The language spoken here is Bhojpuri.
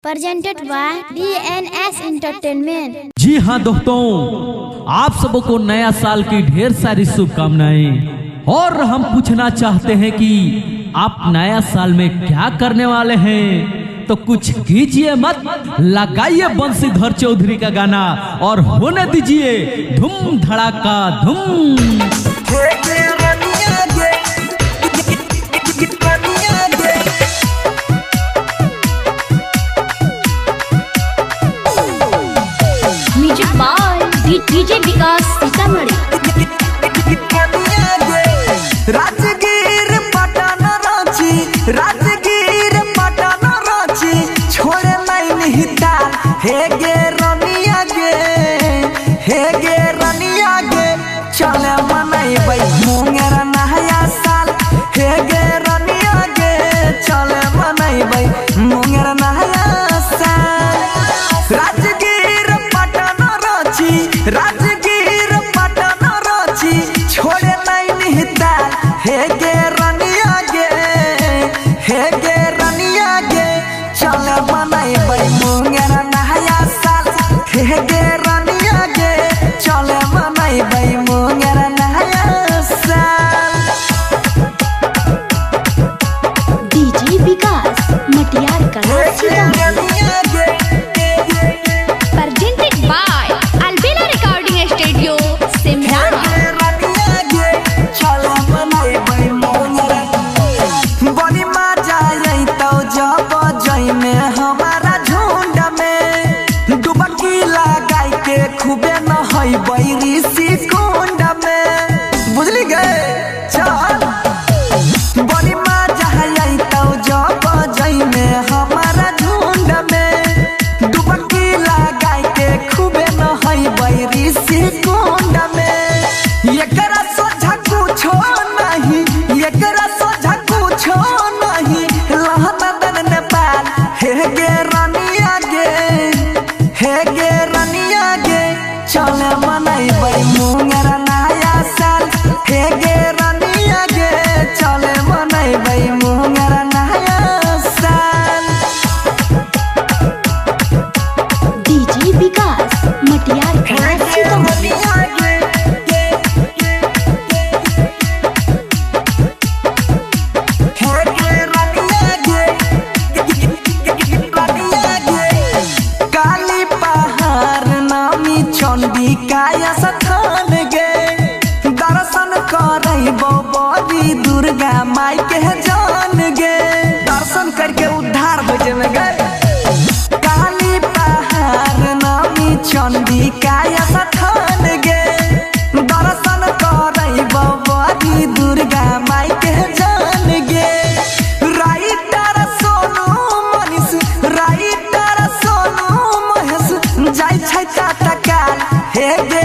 presented by DNS Entertainment। जी हाँ दोस्तों, आप सबको नया साल की ढेर सारी शुभकामनाएं। और हम पूछना चाहते हैं कि आप नया साल में क्या करने वाले हैं, तो कुछ कीजिए मत, लगाइए बंशीधर चौधरी का गाना और होने दीजिए धूम धड़ाका धूम। डीजे विकास सीतामढ़ी। राजगीर पटन रांची, राजगीर पटन रांची, छोड़े नहीं ताल। हे गे रनिया गे, हे गे रनिया गे, चले मनैबै मुंगेर नया साल। हे गे रनिया गे, चले मनैबै मुंगेर नया साल। राजगीर पटन रांची, राजगीर पटन रांची, छोड़े नहीं ताल। हे गे रनिया गे, हे गे रनिया गे, चले मनैबै मुंगेर नया साल। हे गे रनिया गे, चले मनैबै मुंगेर नया साल। डीजे विकास मटियार कला Sitamarhi. presented by Albina Recording Studio Simran. बड़ी मजा अइतौ जब जइमे हमारा झुंड में, डुबकी लगाई के खूबे नहैबै ऋषि कुंड में। बुझली गे चल, बड़ी मजा अइतौ जब जइमे हमारा झुंड में, डुबकी लगाई के खूबे नहैबै ऋषि कुंड में। एकरा सोझा कुछो नहीं, एकरा सोझा कुछो नहीं, लहना दन नेपाल। हे गे रनिया गे, हे गे रनिया गे, चले मनैबै मुंगेर नया साल। हे गे रनिया गे, चले मनैबै मुंगेर नया साल। डीजे विकास मटियार कला सीतामढ़ी। काली पहाड़ नामी चंडिका स्थान गे, दर्शन करैबो बड़ी दुर्गा माई के जान गे। दर्शन करके उद्धार हो जेमे गे। काली पहाड़ नामी चंडिका स्थान गे, दर्शन करैबो बड़ी दुर्गा माई के जान गे। राइटर सोनू मनीष, राइटर सोनू महेश, जाय छै तत्काल। हे गे